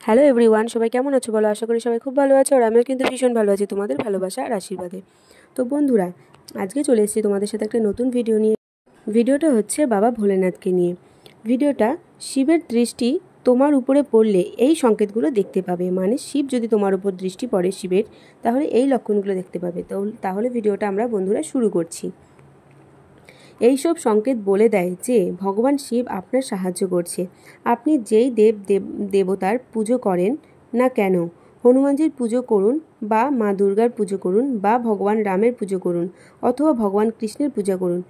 Hello everyone, সবাই কেমন আছো বলো? আশা করি সবাই খুব ভালো আছো, আর আমিও কিন্তু ভীষণ ভালো আছি তোমাদের ভালোবাসা আর আশীর্বাদে। তো বন্ধুরা, আজকে চলে এসেছি তোমাদের সাথে একটা নতুন ভিডিও নিয়ে। ভিডিওটা হচ্ছে বাবা ভোলেনাথকে নিয়ে। ভিডিওটা শিবের দৃষ্টি তোমার উপরে পড়লে এই সংকেতগুলো দেখতে পাবে, মানে শিব যদি তোমার উপর দৃষ্টি পড়ে শিবের, তাহলে এই লক্ষণগুলো দেখতে পাবে। তাহলে ভিডিওটা আমরা বন্ধুরা শুরু করছি। এইসব সংকেত বলে দেয় যে ভগবান শিব আপনার সাহায্য করছে। আপনি যেই দেবতার পুজো করেন না কেন, হনুমানজির পুজো করুন বা মা দুর্গার পুজো করুন বা ভগবান রামের পুজো করুন অথবা ভগবান কৃষ্ণের পূজা করুন,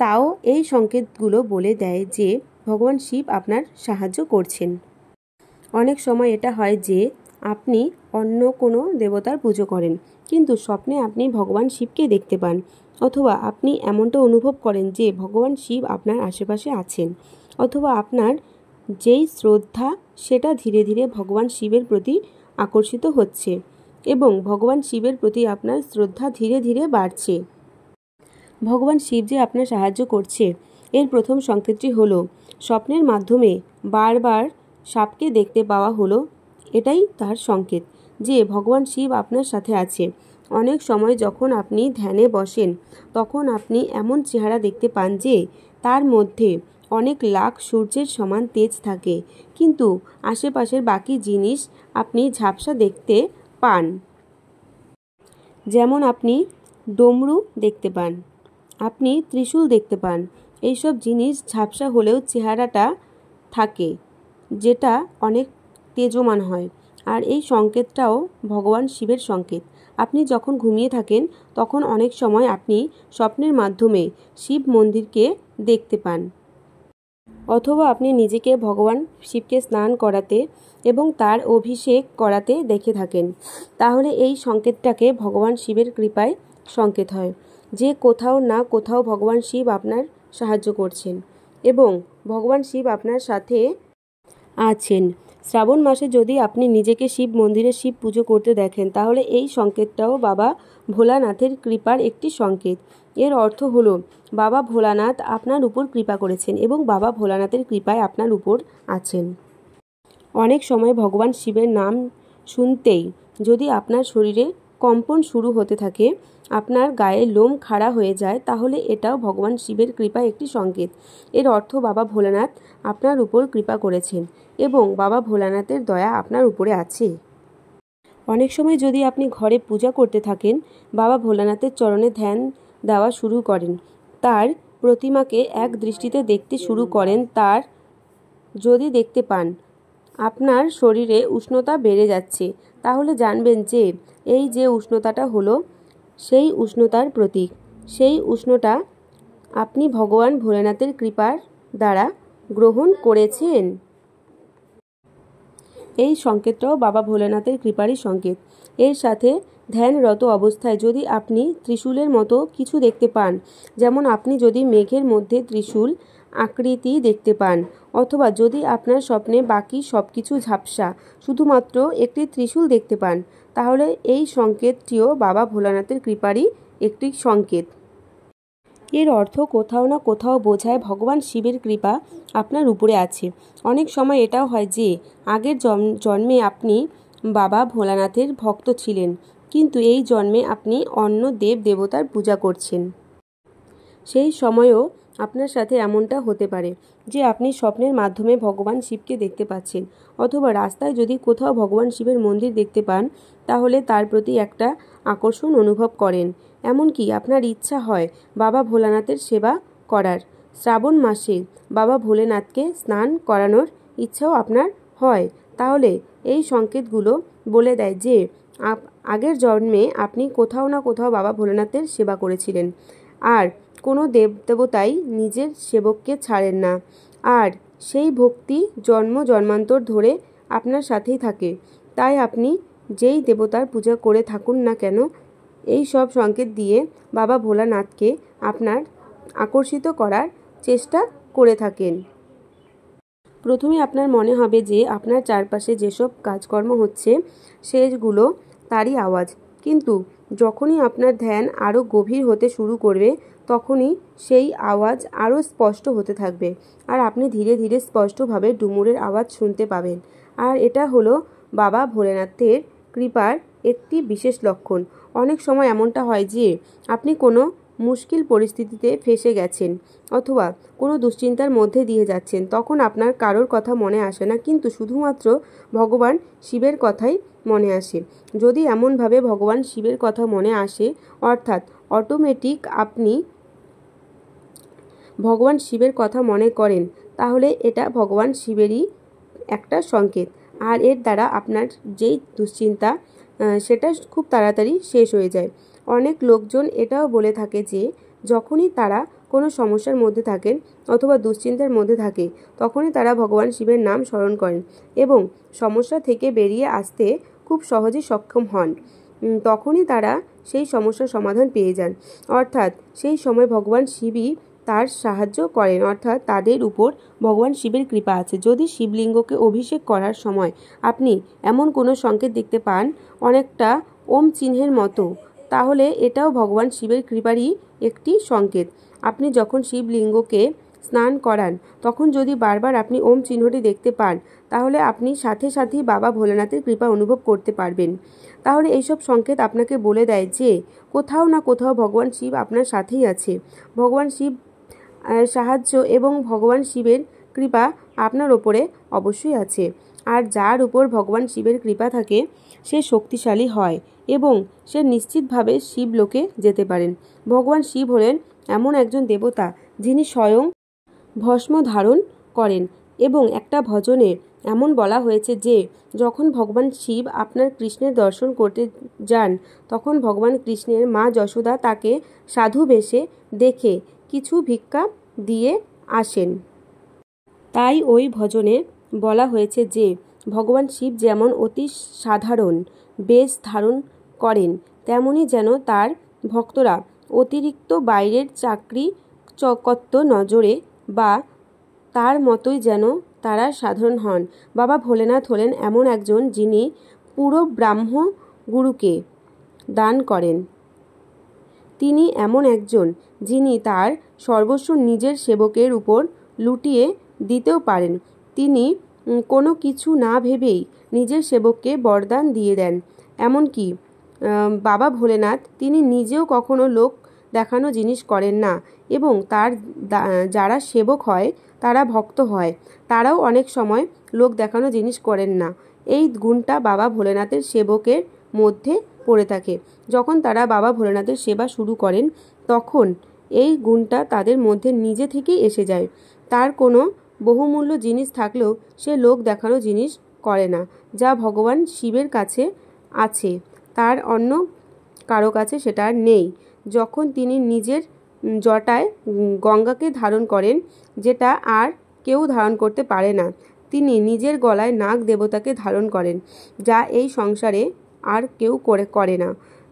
তাও এই সংকেতগুলো বলে দেয় যে ভগবান শিব আপনার সাহায্য করছেন। অনেক সময় এটা হয় যে আপনি অন্য কোনো দেবতার পুজো করেন, কিন্তু স্বপ্নে আপনি ভগবান শিবকে দেখতে পান, অথবা আপনি এমনটা অনুভব করেন যে ভগবান শিব আপনার আশেপাশে আছেন, অথবা আপনার যেই শ্রদ্ধা সেটা ধীরে ধীরে ভগবান শিবের প্রতি আকর্ষিত হচ্ছে এবং ভগবান শিবের প্রতি আপনার শ্রদ্ধা ধীরে ধীরে বাড়ছে। ভগবান শিব যে আপনার সাহায্য করছে, এর প্রথম সংকেতটি হলো স্বপ্নের মাধ্যমে বারবার সাপকে দেখতে পাওয়া হলো। এটাই তার সংকেত যে ভগবান শিব আপনার সাথে আছে। অনেক সময় যখন আপনি ধ্যানে বসেন, তখন আপনি এমন চেহারা দেখতে পান যে তার মধ্যে অনেক লাখ সূর্যের সমান তেজ থাকে, কিন্তু আশেপাশের বাকি জিনিস আপনি ঝাপসা দেখতে পান। যেমন আপনি ডমরু দেখতে পান, আপনি ত্রিশূল দেখতে পান। এইসব জিনিস ঝাপসা হলেও চেহারাটা থাকে, যেটা অনেক তেজমান হয়। আর এই সংকেতটাও ভগবান শিবের সংকেত। আপনি যখন ঘুমিয়ে থাকেন তখন অনেক সময় আপনি স্বপ্নের মাধ্যমে শিব মন্দিরকে দেখতে পান, অথবা আপনি নিজেকে ভগবান শিবকে স্নান করাতে এবং তার অভিষেক করাতে দেখে থাকেন। তাহলে এই সংকেতটাকে ভগবান শিবের কৃপায় সংকেত হয় যে কোথাও না কোথাও ভগবান শিব আপনার সাহায্য করছেন এবং ভগবান শিব আপনার সাথে আছেন। শ্রাবণ মাসে যদি আপনি নিজেকে শিব মন্দিরে শিব পুজো করতে দেখেন, তাহলে এই সংকেতটাও বাবা ভোলানাথের কৃপার একটি সংকেত। এর অর্থ হলো বাবা ভোলানাথ আপনার উপর কৃপা করেছেন এবং বাবা ভোলানাথের কৃপায় আপনার উপর আছেন। অনেক সময় ভগবান শিবের নাম শুনতেই যদি আপনার শরীরে কম্পন শুরু হতে থাকে, আপনার গায়ে লোম খাড়া হয়ে যায়, তাহলে এটাও ভগবান শিবের কৃপায় একটি সংকেত। এর অর্থ বাবা ভোলানাথ আপনার উপর কৃপা করেছেন এবং বাবা ভোলানাথের দয়া আপনার উপরে আছে। অনেক সময় যদি আপনি ঘরে পূজা করতে থাকেন, বাবা ভোলানাথের চরণে ধ্যান দেওয়া শুরু করেন, তার প্রতিমাকে এক দৃষ্টিতে দেখতে শুরু করেন, তার যদি দেখতে পান আপনার শরীরে উষ্ণতা বেড়ে যাচ্ছে, তাহলে জানবেন যে এই যে উষ্ণতাটা হলো সেই উষ্ণতার প্রতীক। সেই উষ্ণতা আপনি ভগবান ভোলেনাথের কৃপার দ্বারা গ্রহণ করেছেন। এই সংকেতটাও বাবা ভোলেনাথের কৃপারই সংকেত। এর সাথে ধ্যানরত অবস্থায় যদি আপনি ত্রিশূলের মতো কিছু দেখতে পান, যেমন আপনি যদি মেঘের মধ্যে ত্রিশূল আকৃতি দেখতে পান, অথবা যদি আপনার স্বপ্নে বাকি সব কিছু ঝাপসা, শুধুমাত্র একটি ত্রিশূল দেখতে পান, তাহলে এই সংকেতটিও বাবা ভোলানাথের কৃপারই একটি সংকেত। এর অর্থ কোথাও না কোথাও বোঝায় ভগবান শিবের কৃপা আপনার উপরে আছে। অনেক সময় এটাও হয় যে আগের জন্মে আপনি বাবা ভোলানাথের ভক্ত ছিলেন, কিন্তু এই জন্মে আপনি অন্য দেব দেবতার পূজা করছেন। সেই সময়েও আপনার সাথে এমনটা হতে পারে যে আপনি স্বপ্নের মাধ্যমে ভগবান শিবকে দেখতে পাচ্ছেন, অথবা রাস্তায় যদি কোথাও ভগবান শিবের মন্দির দেখতে পান, তাহলে তার প্রতি একটা আকর্ষণ অনুভব করেন। এমনকি আপনার ইচ্ছা হয় বাবা ভোলানাথের সেবা করার। শ্রাবণ মাসে বাবা ভোলেনাথকে স্নান করানোর ইচ্ছাও আপনার হয়। তাহলে এই সংকেতগুলো বলে দেয় যে আগের জন্মে আপনি কোথাও না কোথাও বাবা ভোলেনাথের সেবা করেছিলেন। আর কোনো দেবতাই নিজের সেবককে ছাড়েন না, আর সেই ভক্তি জন্ম জন্মান্তর ধরে আপনার সাথেই থাকে। তাই আপনি যেই দেবতার পূজা করে থাকুন না কেন, এই সব সংকেত দিয়ে বাবা ভোলানাথকে আপনার আকর্ষিত করার চেষ্টা করে থাকেন। প্রথমে আপনার মনে হবে যে আপনার চারপাশে যেসব কাজকর্ম হচ্ছে সেগুলো তারই আওয়াজ, কিন্তু যখনই আপনার ধ্যান আরও গভীর হতে শুরু করবে, তখনই সেই আওয়াজ আরও স্পষ্ট হতে থাকবে, আর আপনি ধীরে ধীরে স্পষ্টভাবে ডুমুরের আওয়াজ শুনতে পাবেন। আর এটা হলো বাবা ভোলেনাথের কৃপার একটি বিশেষ লক্ষণ। অনেক সময় এমনটা হয় যে আপনি কোনো মুশকিল পরিস্থিতিতে ফেঁসে গেছেন অথবা কোনো দুশ্চিন্তার মধ্যে দিয়ে যাচ্ছেন, তখন আপনার কারোর কথা মনে আসে না, কিন্তু শুধুমাত্র ভগবান শিবের কথাই মনে আসে। যদি এমনভাবে ভগবান শিবের কথা মনে আসে, অর্থাৎ অটোমেটিক আপনি ভগবান শিবের কথা মনে করেন, তাহলে এটা ভগবান শিবেরই একটা সংকেত। আর এর দ্বারা আপনার যেই দুশ্চিন্তা সেটা খুব তাড়াতাড়ি শেষ হয়ে যায়। অনেক লোকজন এটাও বলে থাকে যে যখনই তারা কোনো সমস্যার মধ্যে থাকেন অথবা দুশ্চিন্তার মধ্যে থাকে, তখনই তারা ভগবান শিবের নাম স্মরণ করেন এবং সমস্যা থেকে বেরিয়ে আসতে খুব সহজেই সক্ষম হন। তখনই তারা সেই সমস্যার সমাধান পেয়ে যান। অর্থাৎ সেই সময় ভগবান শিবই তার সাহায্য করেন, অর্থাৎ তাদের উপর ভগবান শিবের কৃপা আছে। যদি শিবলিঙ্গকে অভিষেক করার সময় আপনি এমন কোনো সংকেত দেখতে পান অনেকটা ওম চিহ্নের মতো, তাহলে এটাও ভগবান শিবের কৃপারই একটি সংকেত। আপনি যখন শিবলিঙ্গকে স্নান করান তখন যদি বারবার আপনি ওম চিহ্নটি দেখতে পান, তাহলে আপনি সাথে সাথেই বাবা ভোলেনাথের কৃপা অনুভব করতে পারবেন। তাহলে এইসব সংকেত আপনাকে বলে দেয় যে কোথাও না কোথাও ভগবান শিব আপনার সাথেই আছে। ভগবান শিব সাহায্য এবং ভগবান শিবের কৃপা আপনার ওপরে অবশ্যই আছে। আর যার উপর ভগবান শিবের কৃপা থাকে সে শক্তিশালী হয় এবং সে নিশ্চিতভাবে শিবলোকে যেতে পারেন। ভগবান শিব হলেন এমন একজন দেবতা যিনি স্বয়ং ভস্ম ধারণ করেন এবং একটা ভজনে এমন বলা হয়েছে যে যখন ভগবান শিব আপনার কৃষ্ণের দর্শন করতে যান, তখন ভগবান কৃষ্ণের মা যশোদা তাকে সাধু বেশে দেখে কিছু ভিক্ষা দিয়ে আসেন। তাই ওই ভজনে বলা হয়েছে যে ভগবান শিব যেমন অতি সাধারণ বেশ ধারণ করেন, তেমনি যেন তার ভক্তরা অতিরিক্ত বাইরের চাকরি চকত্ব নজরে বা তার মতোই যেন তারা সাধারণ হন। বাবা ভোলেনাথ হলেন এমন একজন যিনি পুরো ব্রাহ্ম গুরুকে দান করেন। তিনি এমন একজন যিনি তার সর্বস্ব নিজের সেবকের উপর লুটিয়ে দিতেও পারেন। তিনি কোনো কিছু না ভেবেই নিজের সেবককে বরদান দিয়ে দেন। এমনকি বাবা ভোলেনাথ তিনি নিজেও কখনো লোক দেখানো জিনিস করেন না এবং তার যারা সেবক হয় তারা ভক্ত হয়, তারাও অনেক সময় লোক দেখানো জিনিস করেন না। এই গুণটা বাবা ভোলেনাথের সেবকের মধ্যে পড়ে থাকে। যখন তারা বাবা ভোলেনাথের সেবা শুরু করেন তখন এই গুণটা তাদের মধ্যে নিজে থেকেই এসে যায়। তার কোনো বহুমূল্য জিনিস থাকলেও সে লোক দেখানো জিনিস করে না, যা ভগবান শিবের কাছে আছে, তার অন্য কারো কাছে সেটা আর নেই। যখন তিনি নিজের জটায় গঙ্গাকে ধারণ করেন, যেটা আর কেউ ধারণ করতে পারে না, তিনি নিজের গলায় নাগ দেবতাকে ধারণ করেন, যা এই সংসারে আর কেউ করে না।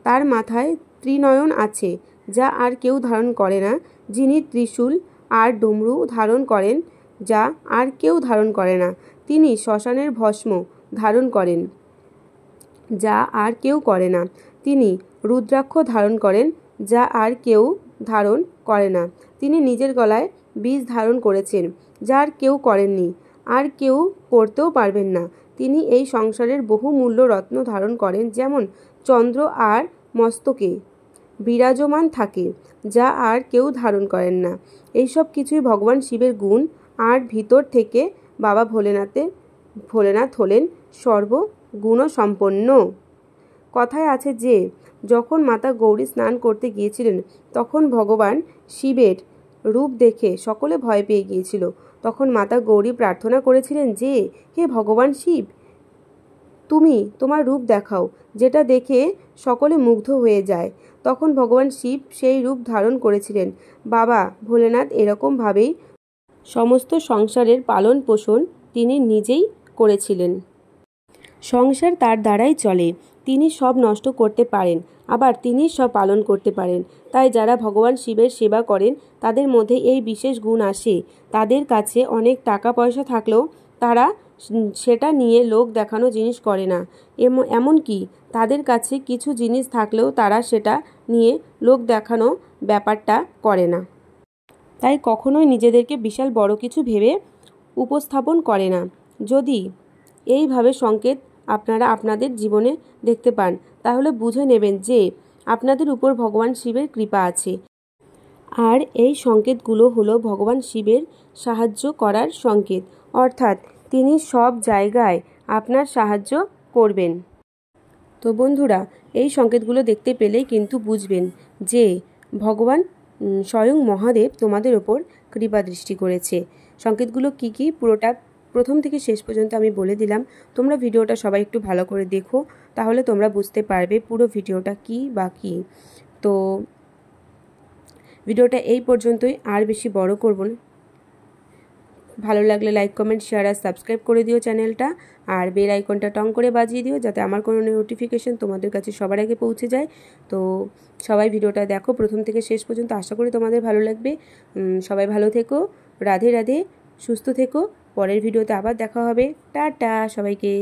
তার মাথায় ত্রিনয়ন আছে, যা আর কেউ ধারণ করে না। যিনি ত্রিশূল আর ডমরু ধারণ করেন, যা আর কেউ ধারণ করে না। তিনি শ্মশানের ভস্ম ধারণ করেন, যা আর কেউ করে না। তিনি রুদ্রাক্ষ ধারণ করেন, যা আর কেউ ধারণ করে না। তিনি নিজের গলায় বীজ ধারণ করেছেন, যা আর কেউ করেননি, আর কেউ করতেও পারবেন না। তিনি এই সংসারের বহুমূল্য রত্ন ধারণ করেন, যেমন চন্দ্র আর মস্তকে বিরাজমান থাকে, যা আর কেউ ধারণ করেন না। এইসব কিছুই ভগবান শিবের গুণ। আর ভিতর থেকে বাবা ভোলেনাথ হলেন সর্বগুণসম্পন্ন। কথায় আছে যে যখন মাতা গৌরী স্নান করতে গিয়েছিলেন তখন ভগবান শিবের রূপ দেখে সকলে ভয় পেয়ে গিয়েছিল। তখন মাতা গৌরী প্রার্থনা করেছিলেন যে হে ভগবান শিব, তুমি তোমার রূপ দেখাও, যেটা দেখে সকলে মুগ্ধ হয়ে যায়। তখন ভগবান শিব সেই রূপ ধারণ করেছিলেন। বাবা ভোলেনাথ এরকমভাবেই সমস্ত সংসারের পালন পোষণ তিনি নিজেই করেছিলেন। সংসার তার দ্বারাই চলে। তিনি সব নষ্ট করতে পারেন, আবার তিনি সব পালন করতে পারেন। তাই যারা ভগবান শিবের সেবা করেন তাদের মধ্যে এই বিশেষ গুণ আসে। তাদের কাছে অনেক টাকা পয়সা থাকলেও তারা সেটা নিয়ে লোক দেখানো জিনিস করে না। এমনকি তাদের কাছে কিছু জিনিস থাকলেও তারা সেটা নিয়ে লোক দেখানো ব্যাপারটা করে না। তাই কখনোই নিজেদেরকে বিশাল বড় কিছু ভেবে উপস্থাপন করে না। যদি এইভাবে সংকেত আপনারা আপনাদের জীবনে দেখতে পান, তাহলে বুঝে নেবেন যে আপনাদের উপর ভগবান শিবের কৃপা আছে। আর এই সংকেতগুলো হলো ভগবান শিবের সাহায্য করার সংকেত, অর্থাৎ তিনি সব জায়গায় আপনার সাহায্য করবেন। তো বন্ধুরা, এই সংকেতগুলো দেখতে পেলেই কিন্তু বুঝবেন যে ভগবান স্বয়ং মহাদেব তোমাদের ওপর কৃপা দৃষ্টি করেছে। সংকেতগুলো কি কি পুরোটা প্রথম থেকে শেষ পর্যন্ত আমি বলে দিলাম। তোমরা ভিডিওটা সবাই একটু ভালো করে দেখো, তাহলে তোমরা বুঝতে পারবে পুরো ভিডিওটা কি বা কী। তো ভিডিওটা এই পর্যন্তই, আর বেশি বড় করব না। ভালো লাগলে লাইক, কমেন্ট, শেয়ার আর সাবস্ক্রাইব করে দিও চ্যানেলটা, আর বেল আইকনটা টং করে বাজিয়ে দিও যাতে আমার কোনো নোটিফিকেশন তোমাদের কাছে সবার আগে পৌঁছে যায়। তো সবাই ভিডিওটা দেখো প্রথম থেকে শেষ পর্যন্ত, আশা করি তোমাদের ভালো লাগবে। সবাই ভালো থেকো, রাধে রাধে, সুস্থ থেকো। পরের ভিডিওতে আবার দেখা হবে। টাটা সবাইকে।